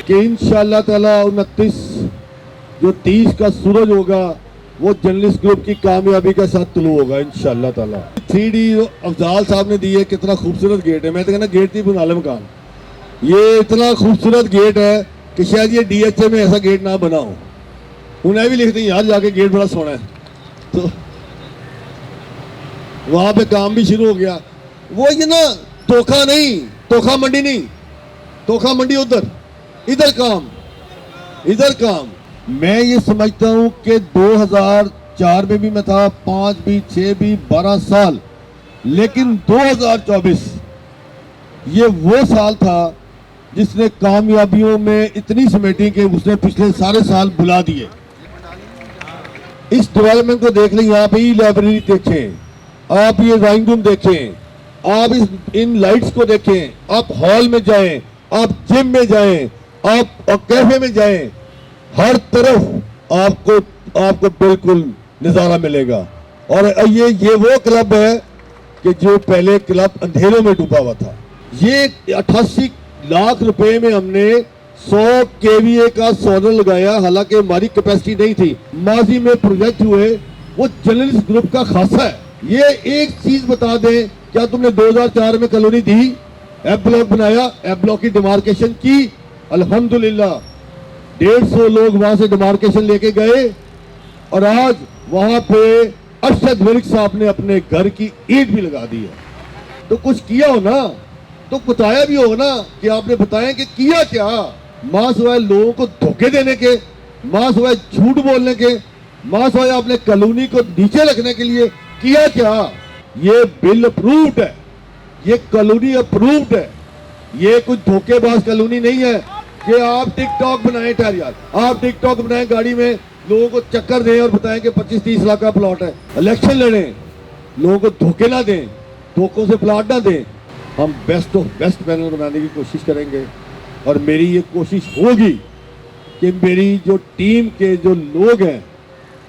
कि इंशाअल्लाह ताला 29 जो 30 का सूरज होगा वो जर्नलिस्ट ग्रुप की कामयाबी के साथ तुलू होगा इंशाअल्लाह ताला। 3D अफजाल साहब ने दी है, कितना खूबसूरत गेट है। मैं तो कहना गेट थी बुनाले मकान, ये इतना खूबसूरत गेट है कि शायद ये DHA में ऐसा गेट ना बना हो। उन्हें भी लिखते हैं यार जाके गेट बड़ा सोना है, तो वहां पे काम भी शुरू हो गया। वो ये ना तोखा नहीं, तोखा मंडी नहीं, तोखा मंडी उधर, इधर काम, इधर काम। मैं ये समझता हूं कि 2004 में भी मैं था, 5 भी, 6 भी, 12 साल, लेकिन 2024 ये वो साल था जिसने कामयाबियों में इतनी समेटी कि उसने पिछले सारे साल बुला दिए। इस डेवलपमेंट को देख लें, यहाँ पे ही लाइब्रेरी देखें, आप ये ड्राइंग रूम देखें, आप इन लाइट्स को देखें, आप हॉल में जाएं, आप जिम में जाएं, आप कैफे में जाएं, हर तरफ आपको बिल्कुल नजारा मिलेगा। और ये वो क्लब है कि जो पहले क्लब अंधेरों में डूबा हुआ था। ये 88 लाख रुपए में हमने 100 KVA का सोलर लगाया, हालांकि हमारी कैपेसिटी नहीं थी। माजी में प्रोजेक्ट हुए, वो जर्नलिस्ट ग्रुप का खासा है। ये एक चीज बता दें, क्या तुमने 2004 में कॉलोनी दी, एफ ब्लॉक बनाया, एफ ब्लॉक की डिमार्केशन की, अल्हम्दुलिल्लाह 150 लोग वहां से डिमार्केशन लेके गए और आज वहां पे अरशद मलिक साहब ने अपने घर की ईंट भी लगा दी है। तो कुछ किया हो ना, तो बताया भी हो ना कि आपने बताया कि किया क्या। मां सिवाय लोगों को धोखे देने के, मां सिवाय झूठ बोलने के, मां सिवाय अपने कॉलोनी को नीचे रखने के लिए किया क्या। ये बिल अप्रूव्ड है, ये कॉलोनी अप्रूव्ड है, ये कुछ धोखेबाज कॉलोनी नहीं है कि आप टिकटॉक बनाएं। ठहर यार, आप टिकटॉक बनाएं, गाड़ी में लोगों को चक्कर दें और बताएं कि 25-30 लाख का प्लॉट है। इलेक्शन लड़ें, लोगों को धोखे ना दें, धोखों से प्लॉट ना दें। हम बेस्ट ऑफ बेस्ट पैनल बनाने की कोशिश करेंगे और मेरी ये कोशिश होगी कि मेरी जो टीम के जो लोग हैं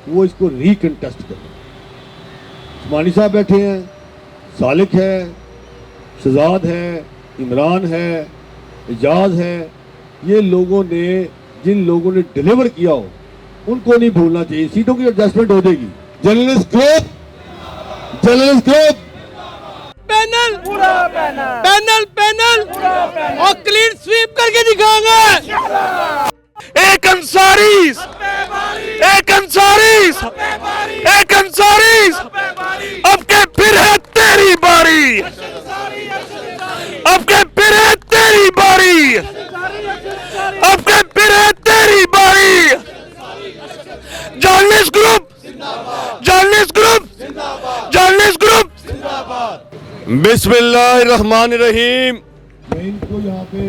वो इसको रिकंटेस्ट करें। उस्मानी साहब बैठे हैं, सालिक है, शहजाद है, इमरान है, एजाज है, ये लोगों ने, जिन लोगों ने डिलीवर किया हो उनको नहीं भूलना चाहिए। सीटों की एडजस्टमेंट हो जाएगी। Journalist group, journalist group, panel पूरा पैनल पैनल और क्लीन स्वीप करके दिखाएंगे। एक अंसारीज, एक अंसारीज, एक अंसारीज, अब के फिर है तेरी बारी, अब के फिर है तेरी बारी, अब के फिर है तेरी बारी। Journalist group, journalist group, journalist group. बिस्मिल्लाहिर्रहमानिर्रहीम। मैं इनको यहाँ पे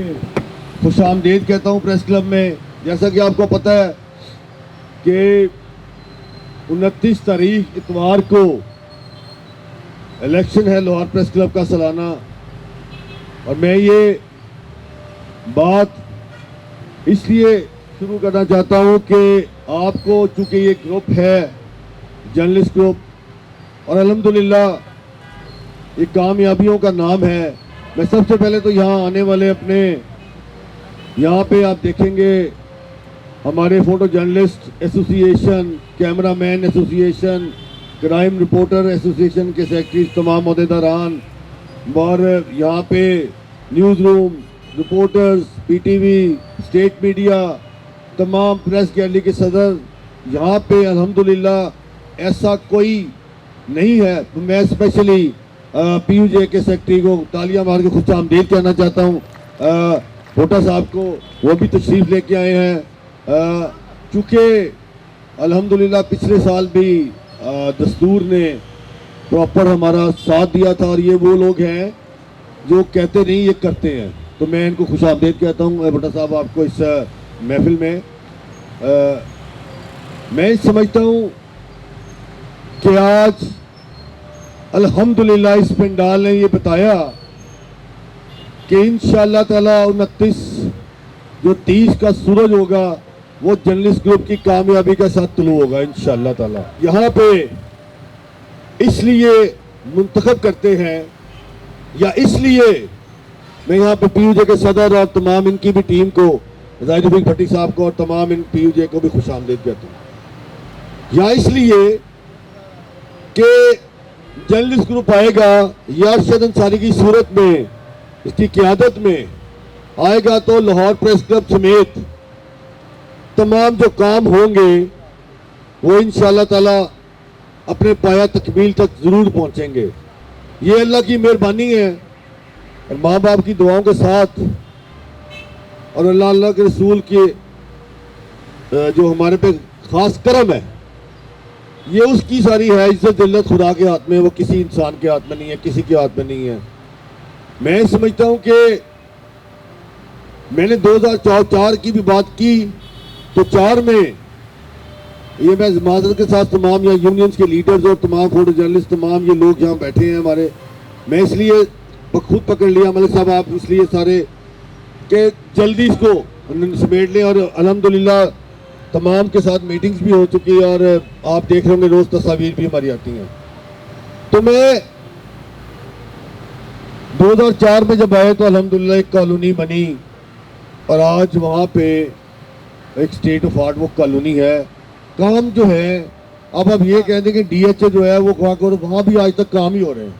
खुशामदीद कहता हूँ प्रेस क्लब में। जैसा कि आपको पता है कि 29 तारीख इतवार को इलेक्शन है लाहौर प्रेस क्लब का सालाना, और मैं ये बात इसलिए शुरू करना चाहता हूँ कि आपको, चूंकि ये ग्रुप है जर्नलिस्ट ग्रुप और अल्हम्दुलिल्लाह ये कामयाबियों का नाम है। मैं सबसे पहले तो यहाँ आने वाले अपने, यहाँ पे आप देखेंगे हमारे photo journalist association, cameraman association, crime reporter association के सेक्रेटरी तमाम अहदेदारान, और यहाँ पे news room, reporters, PTV, state media, तमाम प्रेस गैलरी के सदर, यहाँ पे अल्हम्दुलिल्लाह ऐसा कोई नहीं है। तो मैं स्पेशली PUJ के सेक्रेटरी को तालियां मार के खुशामदीद कहना चाहता हूँ, भोटा साहब को, वो भी तशरीफ लेके आए हैं। चूँकि अल्हम्दुलिल्लाह पिछले साल भी दस्तूर ने प्रॉपर हमारा साथ दिया था, और ये वो लोग हैं जो कहते नहीं ये करते हैं। तो मैं इनको खुशामदीद कहता हूँ भोटा साहब आपको इस महफिल में। मैं समझता हूँ कि आज अल्हम्दुलिल्लाह इस पंडाल ने ये बताया कि इंशाअल्लाह ताला 29 जो 30 का सूरज होगा वो जर्नलिस्ट ग्रुप की कामयाबी के साथ तुलू होगा इंशाअल्लाह ताला। यहाँ पे इसलिए मुंतखब करते हैं, या इसलिए मैं यहाँ पे PUJ के सदर और तमाम इनकी भी टीम को जाहिद भट्टी साहब को और तमाम इन पीयूजे को भी खुश आमदीद कहता हूँ। या इसलिए कि जर्नलिस्ट ग्रुप आएगा या अरशद अंसारी की सूरत में, इसकी क़यादत में आएगा, तो लाहौर प्रेस क्लब समेत तमाम जो काम होंगे वो इंशाअल्लाह ताला अपने पाया तकमील तक ज़रूर पहुँचेंगे। ये अल्लाह की मेहरबानी है और माँ बाप की दुआओं के साथ और अल्लाह के रसूल के जो हमारे पे ख़ास करम है, ये उसकी सारी है। इज्जत जिल्लत खुदा के हाथ में, वो किसी इंसान के हाथ में नहीं है, किसी के हाथ में नहीं है। मैं समझता हूँ कि मैंने 2004 की भी बात की, तो 4 में ये मैं माजरत के साथ तमाम यहाँ यूनियंस के लीडर्स और तमाम फोटो जर्नलिस्ट, तमाम ये लोग यहाँ बैठे हैं हमारे, मैं इसलिए खुद पकड़ लिया मलिक साहब, आप इसलिए सारे कि जल्दी इसको समेट लें। और अल्हम्दुलिल्लाह तमाम के साथ मीटिंग्स भी हो चुकी है और आप देख रहे होंगे रोज़ तस्वीर भी हमारी आती हैं। तो मैं 2004 में जब आए तो अल्हम्दुलिल्लाह एक कॉलोनी बनी और आज वहाँ पे एक स्टेट ऑफ आर्ट वो कॉलोनी है। काम जो है, अब ये कह दें कि DHA जो है वो वहाँ भी आज तक काम ही हो रहे हैं।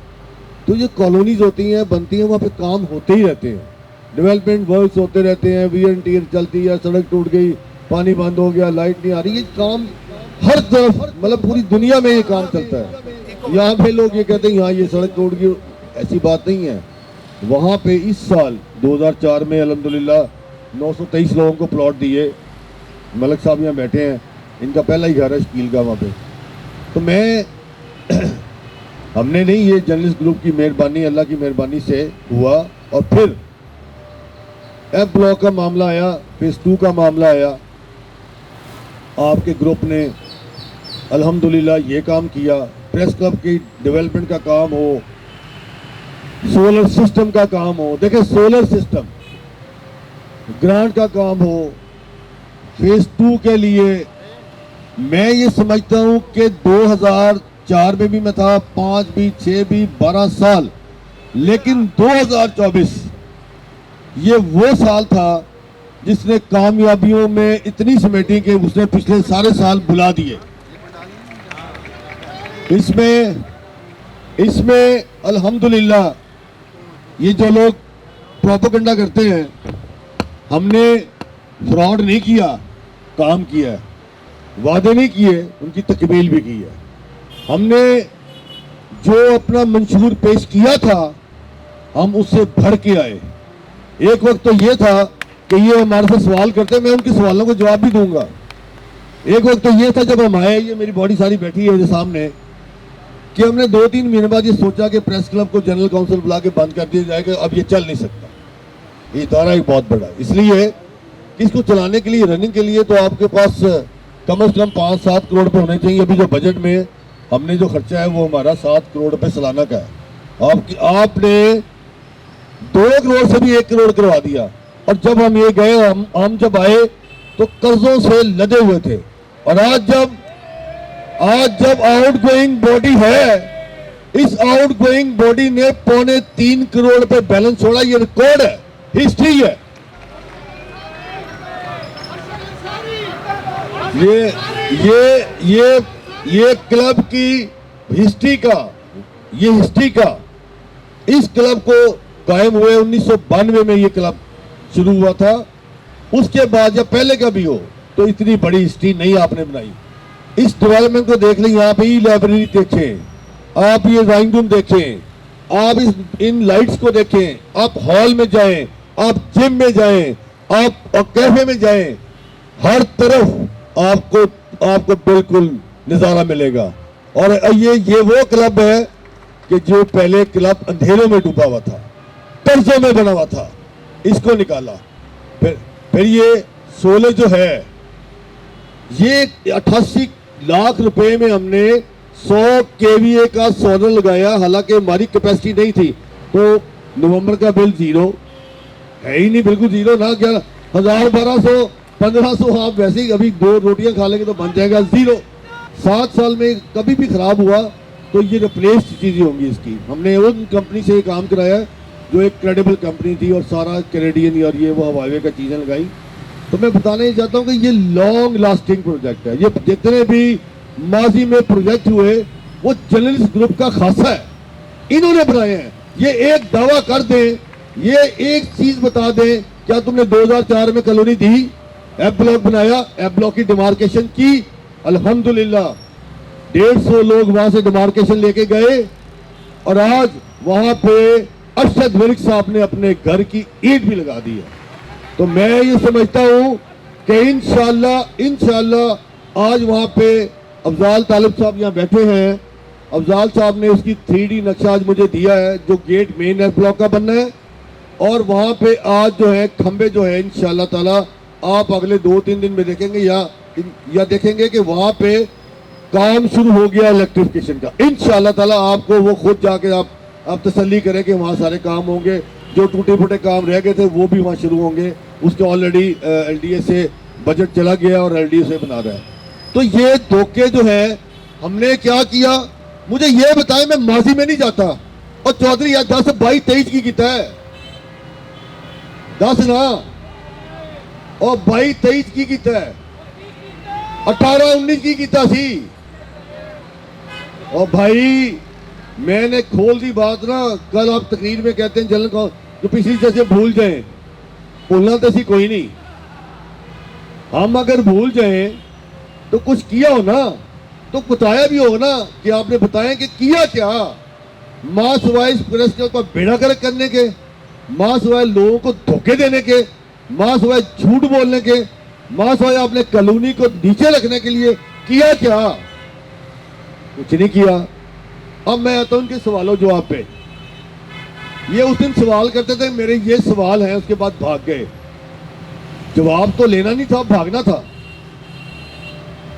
तो ये कॉलोनीज होती हैं, बनती हैं, वहाँ पे काम होते ही रहते हैं, डेवलपमेंट वर्क्स होते रहते हैं, VNT चलती है, सड़क टूट गई, पानी बंद हो गया, लाइट नहीं आ रही, ये काम हर तरफ, मतलब पूरी दुनिया में ये काम चलता है। यहाँ पे लोग ये कहते हैं यहाँ ये सड़क टूट गई, ऐसी बात नहीं है। वहाँ पे इस साल 2004 में अल्हम्दुलिल्लाह 923 लोगों को प्लॉट दिए। मलिक साहब यहाँ बैठे हैं, इनका पहला ही घर है शकील का वहाँ पे। तो मैं हमने नहीं, ये जर्नलिस्ट ग्रुप की मेहरबानी, अल्लाह की मेहरबानी से हुआ। और फिर F ब्लॉक का मामला आया, फेज़ 2 का मामला आया, आपके ग्रुप ने अल्हम्दुलिल्लाह ये काम किया। प्रेस क्लब की डेवलपमेंट का काम हो, सोलर सिस्टम का काम हो, देखें सोलर सिस्टम ग्रांट का काम हो, फेज़ 2 के लिए मैं ये समझता हूँ कि 2004 में भी मैं था, 5 भी, 6 भी, 12 साल, लेकिन 2024 ये वो साल था जिसने कामयाबियों में इतनी समेटी कि उसने पिछले सारे साल भुला दिए। इसमें अल्हम्दुलिल्लाह ये जो लोग प्रोपेगेंडा करते हैं, हमने फ्रॉड नहीं किया, काम किया है, वादे नहीं किए, उनकी तकमील भी की है। हमने जो अपना मंशूर पेश किया था, हम उससे भर के आए। एक वक्त तो ये था कि ये हमारे से सवाल करते, मैं उनके सवालों को जवाब भी दूंगा। एक वक्त तो ये था जब हम आए, ये मेरी बॉडी सारी बैठी है सामने, कि हमने 2-3 महीने बाद ये सोचा कि प्रेस क्लब को जनरल काउंसिल बुला के बंद कर दिया जाएगा, अब ये चल नहीं सकता। ये इदारा एक बहुत बड़ा है, इसलिए इसको चलाने के लिए, रनिंग के लिए तो आपके पास कम से कम 5-7 करोड़ रुपये होने चाहिए। अभी जो बजट में हमने जो खर्चा है वो हमारा 7 करोड़ रुपये सालाना का है। आपने 2 करोड़ से भी 1 करोड़ करवा दिया। और जब हम ये गए, हम जब आए तो कर्जों से लदे हुए थे। और आज जब आउटगोइंग बॉडी है, इस आउटगोइंग बॉडी ने 3.25 करोड़ रुपए बैलेंस छोड़ा। ये रिकॉर्ड है, हिस्ट्री है। ये क्लब की हिस्ट्री का इस क्लब को कायम हुए 1992 में ये क्लब शुरू हुआ था। उसके बाद या पहले का भी हो तो इतनी बड़ी हिस्ट्री नहीं आपने बनाई। इस डेवलपमेंट को देख लें, यहाँ पे ही लाइब्रेरी देखें, आप ये ड्राइंग रूम देखें, आप इन लाइट्स को देखें, आप हॉल में जाएं, आप जिम में जाएं, आप कैफे में जाएं, हर तरफ आपको बिल्कुल नज़ारा मिलेगा। और ये वो क्लब है कि जो पहले क्लब अंधेरों में डूबा हुआ था, कर्जों में बना हुआ था, इसको निकाला। फिर ये 16 जो है, ये 88 लाख रुपए में हमने 100 KVA का सोलर लगाया। हालांकि हमारी कैपेसिटी नहीं थी, तो नवंबर का बिल 0 है ही नहीं, बिल्कुल 0 ना। 11,000, 1200, 1500 आप वैसे ही अभी 2 रोटियां खा लेंगे तो बन जाएगा 0। 7 साल में कभी भी खराब हुआ तो ये रिप्लेस चीजें होंगी इसकी। हमने उन कंपनी से काम कराया जो एक क्रेडिबल कंपनी थी और सारा कैनेडियन और ये वो हवावे का चीज़ें लगाई। तो मैं बताना ही चाहता हूं कि ये लॉन्ग लास्टिंग प्रोजेक्ट है। ये जितने भी माजी में प्रोजेक्ट हुए वो जर्नलिस्ट ग्रुप का खासा है, इन्होंने बनाए हैं। ये एक दावा कर दें, ये एक चीज बता दें, क्या तुमने 2004 में कॉलोनी दी, एफ ब्लॉक बनाया, एफ ब्लॉक की डिमार्केशन की, अल्हम्दुलिल्लाह 150 लोग वहां से डिमार्केशन लेके गए और आज वहां पे अरशद मलिक साहब ने अपने घर की ईंट भी लगा दी है। तो मैं ये समझता हूं कि इंशाल्लाह आज वहां पे अफजाल तालिब साहब यहाँ बैठे हैं। अफजाल साहब ने उसकी 3D नक्शा आज मुझे दिया है, जो गेट मेन एफ ब्लॉक का बनना है। और वहां पे आज जो है खंबे जो है इंशाल्लाह ताला आप अगले 2-3 दिन में देखेंगे या देखेंगे कि वहां पे काम शुरू हो गया इलेक्ट्रिफिकेशन का। इंशाल्लाह ताला आपको वो खुद जाके आप तसल्ली करें कि वहां सारे काम होंगे। जो टूटे फूटे काम रह गए थे वो भी वहां शुरू होंगे। उसके ऑलरेडी एलडीए से बजट चला गया और एलडीए से बना रहा है। तो ये धोखे जो है हमने क्या किया, मुझे ये बताएं। मैं माजी में नहीं जाता। और चौधरी यार 10 22 23 की किता है 10 ना, और 22 23 की किता है 18 19 की किता सी। और भाई मैंने खोल दी बात ना, कल आप तकरीर में कहते हैं जनरल को जो पिछली जैसे भूल जाए, भूलना तो ऐसी कोई नहीं। हम अगर भूल जाए तो कुछ किया हो ना, तो बताया भी हो ना कि आपने बताया कि किया क्या। मां सिवाय प्रेस का बेड़ा गर्क करने के, मां सिवाय लोगों को धोखे देने के, मां सिवाय झूठ बोलने के, मां सिवाय आपने कॉलोनी को नीचे रखने के लिए किया क्या? कुछ नहीं किया। अब मैं आता हूं उनके सवालों जवाब पे। ये उस दिन सवाल करते थे, मेरे ये सवाल हैं, उसके बाद भाग गए। जवाब तो लेना नहीं था, भागना था।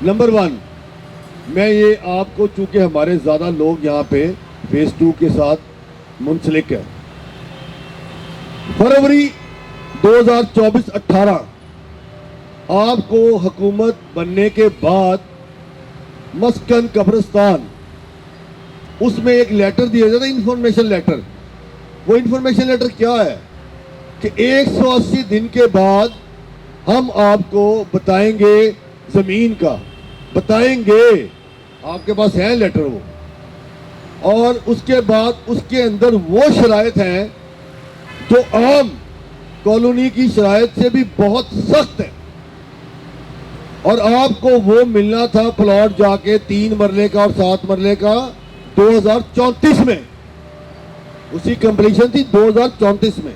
नंबर 1, मैं ये आपको, चूंकि हमारे ज्यादा लोग यहाँ पे फेज 2 के साथ मुंसलिक है, फरवरी 2024-18 आपको हुकूमत बनने के बाद मस्कन कब्रिस्तान, उसमें एक लेटर दिया जाता है, इंफॉर्मेशन लेटर। वो इंफॉर्मेशन लेटर क्या है कि 180 दिन के बाद हम आपको बताएंगे जमीन का, बताएंगे। आपके पास है लेटर वो, और उसके बाद उसके अंदर वो शराइत हैं जो आम कॉलोनी की शराइत से भी बहुत सख्त है। और आपको वो मिलना था प्लॉट जाके 3 मरले का और 7 मरले का 2034 में, उसकी कंप्लीशन थी 2034 में।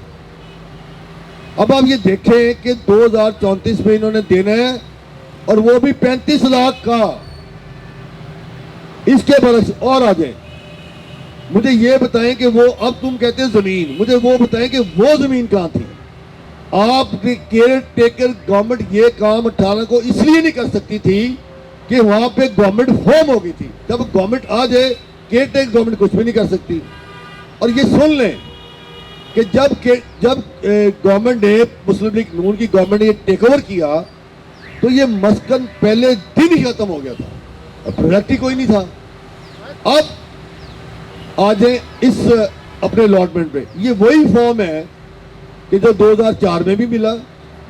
अब आप ये देखें कि 2034 में इन्होंने देना है, और वो भी 35 लाख का। इसके बरस और आ जाए, मुझे ये बताएं कि वो, अब तुम कहते हैं जमीन, मुझे वो बताएं कि वो जमीन कहां थी। आप केयर टेकर गवर्नमेंट ये काम 18 को इसलिए नहीं कर सकती थी कि वहां पे गवर्नमेंट फॉर्म हो गई थी। जब गवर्नमेंट आ जाए, केयर टेकर गवर्नमेंट कुछ भी नहीं कर सकती। और ये सुन लें कि जब गवर्नमेंट ने, मुस्लिम लीग नून की गवर्नमेंट ने टेक ओवर किया, तो ये मस्कन पहले दिन ही खत्म हो गया था, प्रोजेक्ट ही कोई नहीं था। अब आ जाए इस अपने अलॉटमेंट पे, ये वही फॉर्म है कि जो 2004 में भी मिला,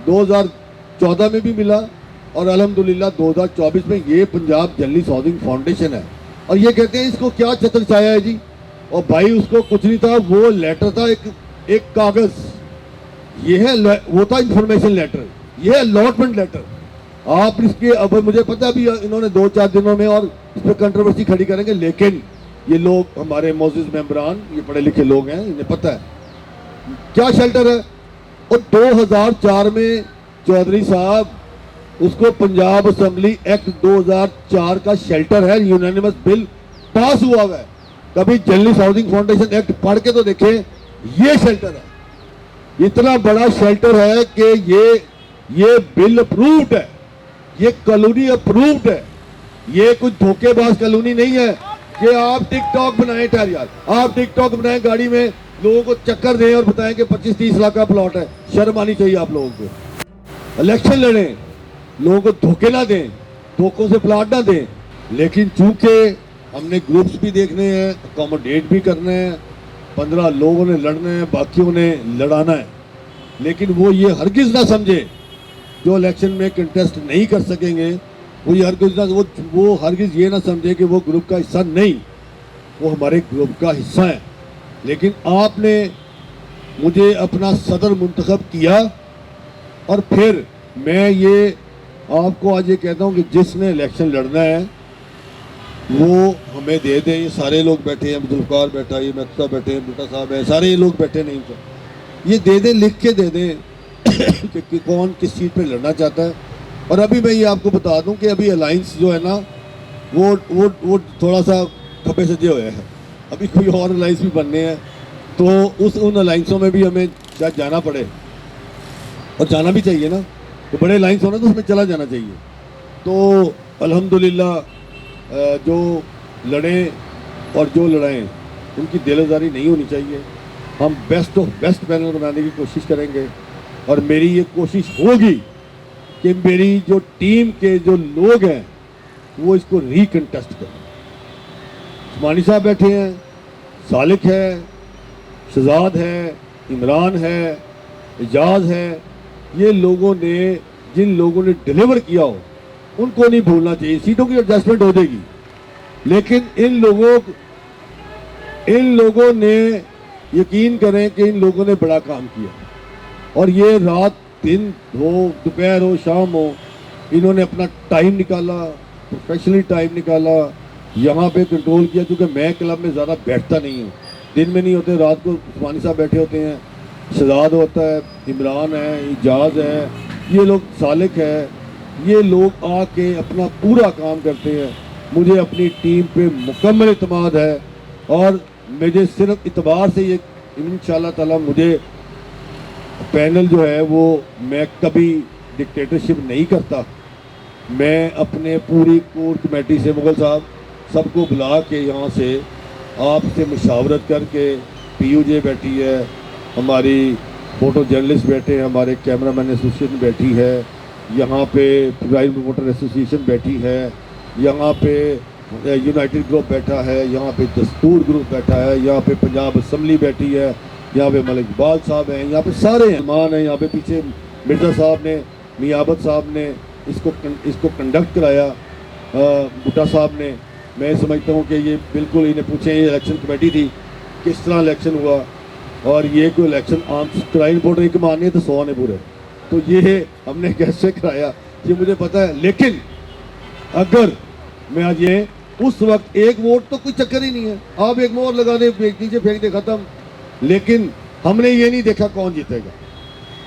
2014 में भी मिला, और अल्हम्दुलिल्लाह 2024 में ये पंजाब जर्नलिस्ट हाउसिंग फाउंडेशन है। और ये कहते हैं इसको क्या चतर छाया है जी। और भाई उसको कुछ नहीं था, वो लेटर था एक कागज। ये है, वो था इंफॉर्मेशन लेटर, ये है अलॉटमेंट लेटर। आप इसके, अब मुझे पता है अभी इन्होंने 2-4 दिनों में और इस पर कंट्रोवर्सी खड़ी करेंगे, लेकिन ये लोग हमारे मौजूद मेंबरान, ये पढ़े लिखे लोग हैं, इन्हें पता है क्या शेल्टर है। और 2004 में चौधरी साहब, उसको पंजाब असेंबली एक्ट 2004 का शेल्टर है, यूनानिमस बिल पास हुआ हुआ है। कभी जर्नलिस्ट हाउसिंग फाउंडेशन एक्ट पढ़ के तो देखें, ये शेल्टर है, इतना बड़ा शेल्टर है कि ये बिल अप्रूव्ड है, ये कॉलोनी अप्रूव्ड है। ये कुछ धोखेबाज कॉलोनी नहीं है कि आप टिकटॉक बनाएं ठहर यार, आप टिकटॉक बनाएं गाड़ी में, लोगों को चक्कर दें और बताएं कि 25-30 लाख का प्लॉट है। शर्म आनी चाहिए आप लोगों को। इलेक्शन लड़ें, लोगों को धोखे ना दें, धोखों से प्लॉट ना दें। लेकिन चूंकि हमने ग्रुप्स भी देखने हैं, अकोमोडेट भी करने हैं, 15 लोगों ने लड़ने हैं, बाकियों ने लड़ाना है, लेकिन वो ये हरगिज ना समझे जो इलेक्शन में कंटेस्ट नहीं कर सकेंगे वो हरगिज़ ना वो हरगिज़ ये ना समझे कि वो ग्रुप का हिस्सा नहीं, वो हमारे ग्रुप का हिस्सा है। लेकिन आपने मुझे अपना सदर मुंतखब किया और फिर मैं ये आपको आज ये कहता हूँ कि जिसने इलेक्शन लड़ना है वो हमें दे दे। ये सारे लोग बैठे हैं, जुल्फकार बैठा, ये मक्ता बैठे हैं, बुटा साहब है, सारे ये लोग बैठे नहीं, तो ये दे दें, लिख के दे दें कि कौन किस सीट पे लड़ना चाहता है। और अभी मैं ये आपको बता दूं कि अभी अलाइंस जो है ना वो थोड़ा सा खपे सजे हुए हैं। अभी कोई और अलाइंस भी बनने हैं, तो उन अलाइंसों में भी हमें शायद जाना पड़े, और जाना भी चाहिए ना। तो बड़े अलाइंस हो ना तो उसमें चला जाना चाहिए। तो अल्हम्दुलिल्लाह जो लड़े और जो लड़ाएं उनकी दिलदारी नहीं होनी चाहिए। हम बेस्ट ऑफ बेस्ट पैनल बनाने की कोशिश करेंगे, और मेरी ये कोशिश होगी कि मेरी जो टीम के जो लोग हैं वो इसको रिकंटेस्ट करें। उस्मानी साहब बैठे हैं, सालिक है, शहजाद है, इमरान है, एजाज है, ये लोगों ने जिन लोगों ने डिलीवर किया हो उनको नहीं भूलना चाहिए। सीटों की एडजस्टमेंट हो जाएगी, लेकिन इन लोगों ने यकीन करें कि इन लोगों ने बड़ा काम किया, और ये रात दिन हो, दोपहर हो, शाम हो, इन्होंने अपना टाइम निकाला, प्रोफेशनली टाइम निकाला, यहाँ पे कंट्रोल किया। क्योंकि मैं क्लब में ज़्यादा बैठता नहीं हूँ, दिन में नहीं होते, रात को उस्मानी साहब बैठे होते हैं, शहजाद होता है, इमरान है, इजाज़ है, ये लोग, सालिक है, ये लोग आके अपना पूरा काम करते हैं। मुझे अपनी टीम पे मुकम्मल इत्मीनान है, और मुझे सिर्फ इतबार से ये इंशाल्लाह ताला मुझे पैनल जो है वो मैं कभी डिक्टेटरशिप नहीं करता। मैं अपने पूरी कोर कमेटी से, मुगल साहब सबको बुला के यहाँ से आपसे मुशावरत करके, पीयूजे बैठी है, हमारी फ़ोटो जर्नलिस्ट बैठे हैं, हमारे कैमरामैन एसोसिएशन बैठी है, यहाँ पे प्राइम रिपोर्टर एसोसिएशन बैठी है, यहाँ पे यूनाइटेड ग्रुप बैठा है, यहाँ पे दस्तूर ग्रुप बैठा है, यहाँ पे पंजाब असम्बली बैठी है, यहाँ पे मलिक इकबाल साहब हैं, यहाँ पे सारे मेहमान हैं, यहाँ पे पीछे मिर्ज़ा साहब ने, मियाबत साहब ने इसको कंडक्ट कराया, बुटा साहब ने। मैं समझता हूँ कि ये बिल्कुल, इन्हें पूछे, ये इलेक्शन कमेटी थी, किस तरह इलेक्शन हुआ, और ये कोई इलेक्शन आम क्राइम रिपोर्टर एक मानिए तो 100 ने पूरे, तो ये हमने कैसे कराया ये मुझे पता है। लेकिन अगर मैं आज ये उस वक्त एक वोट तो कोई चक्कर ही नहीं है, आप एक मोहर लगा दे, नीचे फेंक दे, खत्म। लेकिन हमने ये नहीं देखा कौन जीतेगा,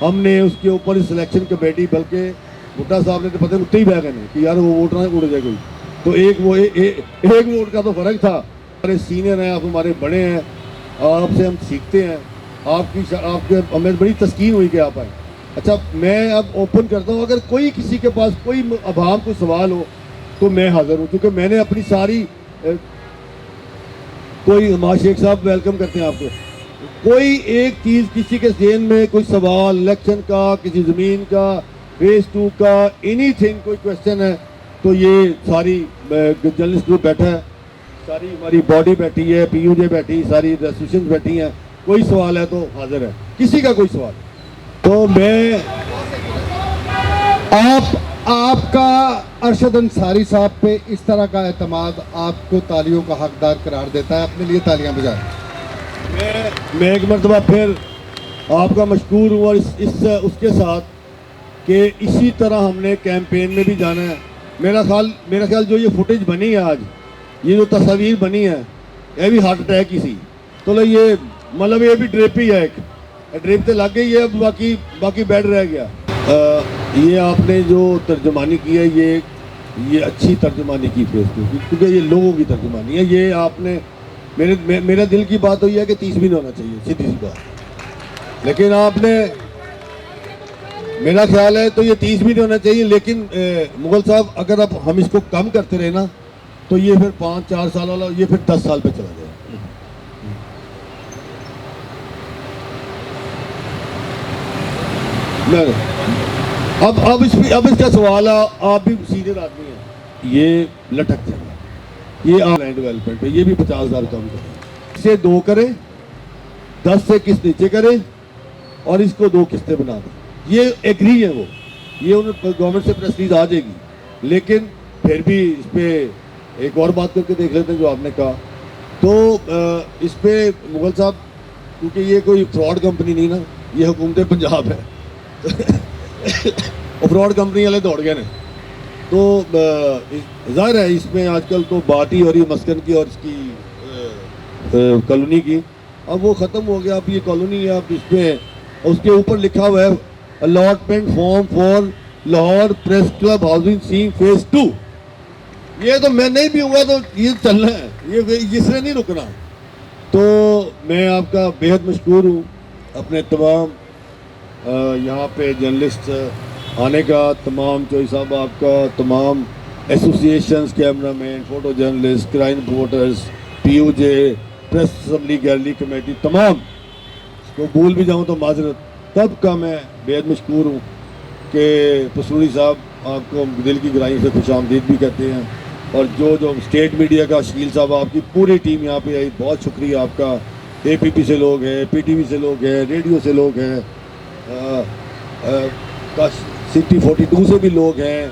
हमने उसके ऊपर सिलेक्शन कमेटी, बल्कि भुट्टा साहब ने तो पता नहीं ही बह गए कि यार वो वोट ना उड़ जाए कोई, तो एक वोट का तो फर्क था। हमारे सीनियर हैं, आप हमारे बड़े हैं, आपसे हम सीखते हैं, आपके हमें बड़ी तस्कीन हुई कि आप आए। अच्छा, मैं अब ओपन करता हूँ, अगर कोई किसी के पास कोई अभाम कोई सवाल हो तो मैं हाजिर हूँ, क्योंकि मैंने अपनी सारी कोई हमारे शेख साहब वेलकम करते हैं आपको, कोई एक चीज़ किसी के ज़हन में कोई सवाल इलेक्शन का, किसी ज़मीन का, फेज 2 का, एनीथिंग कोई क्वेश्चन है, तो ये सारी जर्नलिस्ट ग्रुप बैठा है, सारी हमारी बॉडी बैठी है, पीयूजे बैठी, सारी एसोसिएशन बैठी हैं, कोई सवाल है तो हाजिर है, किसी का कोई सवाल। तो मैं आपका अरशद अंसारी साहब पे इस तरह का एतमाद आपको तालियों का हकदार करार देता है, अपने लिए तालियां बजाएं। मैं एक मरतबा फिर आपका मशकूर हूँ, और उसके साथ कि इसी तरह हमने कैंपेन में भी जाना है। मेरा ख्याल जो ये फुटेज बनी है आज, ये जो तस्वीर बनी है, ये भी हार्ट अटैक ही सी, तो ये मतलब ये भी ड्रिप ही है, एक ड्रिप तो लग गई है, बाकी बेड रह गया। ये आपने जो तर्जुमानी की है, ये अच्छी तर्जुमानी की फेसबुक की, क्योंकि ये लोगों की तर्जुमानी है। ये आपने मेरा दिल की बात हुई है कि 30 भी नहीं होना चाहिए, सीधी सी बात, लेकिन आपने, मेरा ख्याल है तो ये 30 भी नहीं होना चाहिए। लेकिन मुगल साहब, अगर अब हम इसको कम करते रहे ना, तो ये फिर 5-4 साल वाला, ये फिर 10 साल पे चला जाएगा। अब इसका सवाल है, आप भी सीनियर आदमी हैं, ये लटक जाएगा, ये ऑनलाइन डेवलपमेंट है, ये भी 50,000 कम करें, इसे 2 करें, 10 से किस्त नीचे करें, और इसको 2 किस्तें बना दें, ये एग्री है वो। ये उन गवर्नमेंट से प्रेस रिलीज आ जाएगी, लेकिन फिर भी इस पर एक और बात करके देख लेते हैं जो आपने कहा। तो इस पे मुगल साहब, क्योंकि ये कोई फ्रॉड कंपनी नहीं ना, ये हुकूमत पंजाब है और फ्रॉड कंपनी वाले दौड़ गए ने, तो जाहिर है इसमें आजकल तो बात ही हो रही है मस्कन की और इसकी कॉलोनी की। अब वो ख़त्म हो गया, अब ये कॉलोनी है, अब इसमें उसके ऊपर लिखा हुआ है allotment form for Lahore press club housing seeing phase 2। ये तो मैं नहीं भी हूँगा तो ये चलना है, ये इसने नहीं रुकना। तो मैं आपका बेहद मशकूर हूँ, अपने तमाम यहाँ पे जर्नलिस्ट आने का, तमाम चोई साहब आपका, तमाम associations, cameraman, photo journalist, crime reporters, PUJ, press assembly gallery committee, तमाम को भूल भी जाऊँ तो माजरत, तब का मैं बेहद मशकूर हूँ कि पसूरी साहब आपको दिल की गहराई से खुशामदीद भी कहते हैं। और जो स्टेट मीडिया का शकील साहब, आपकी पूरी टीम यहाँ पे आई, बहुत शुक्रिया आपका। APP से लोग हैं, PTV से लोग हैं, रेडियो से लोग हैं, सिटी 42 से भी लोग हैं।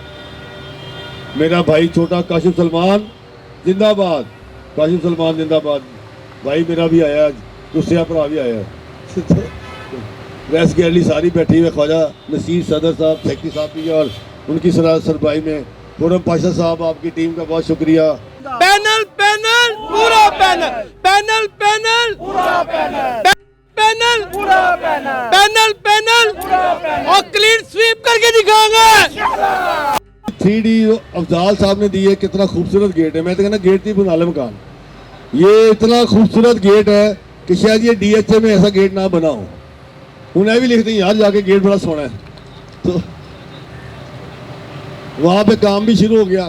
मेरा भाई छोटा काशिफ सलमान जिंदाबाद, काशिफ सलमान जिंदाबाद, भाई मेरा भी आया, दूसरा भरा भी आया प्रेस गैलरी सारी बैठी हुई, ख्वाजा नसीर सदर साहब, सेक्रेटरी साहब भी, और उनकी सरबराही में खुरम पाशा साहब, आपकी टीम का बहुत शुक्रिया। पैनल पैनल पूरा पैनल, पैनल पैनल पूरा पैनल, पैनल पूरा पैनल, पैनल पैनल और क्लीन स्वीप करके दिखाएंगे। 3D अफजाल साहब ने दी है, कितना खूबसूरत गेट है। मैं तो कहना गेट ही बना ले मकान, ये इतना खूबसूरत गेट है कि शायद ये DHA में ऐसा गेट ना बना हो। उन्हें भी लिखते हैं यार जाके गेट बड़ा सोना है, तो वहां पे काम भी शुरू हो गया।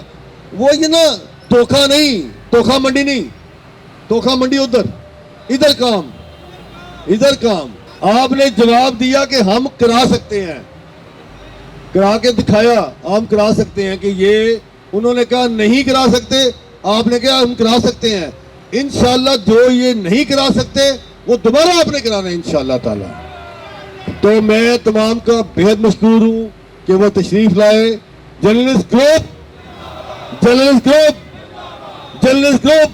वो ये ना तोखा नहीं, तोखा मंडी नहीं, तोखा मंडी उधर, इधर काम, इधर काम। आपने जवाब दिया कि हम करा सकते हैं, करा के दिखाया, हम करा सकते हैं कि ये, उन्होंने कहा नहीं करा सकते, आपने कहा हम करा सकते हैं। इंशाल्लाह जो ये नहीं करा सकते वो दोबारा आपने कराना है इंशाल्लाह ताला। तो मैं तमाम का बेहद मशकूर हूँ कि वो तशरीफ लाए। Journalist group, journalist group, journalist group,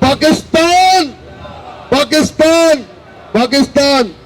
Pakistan, Pakistan, Pakistan.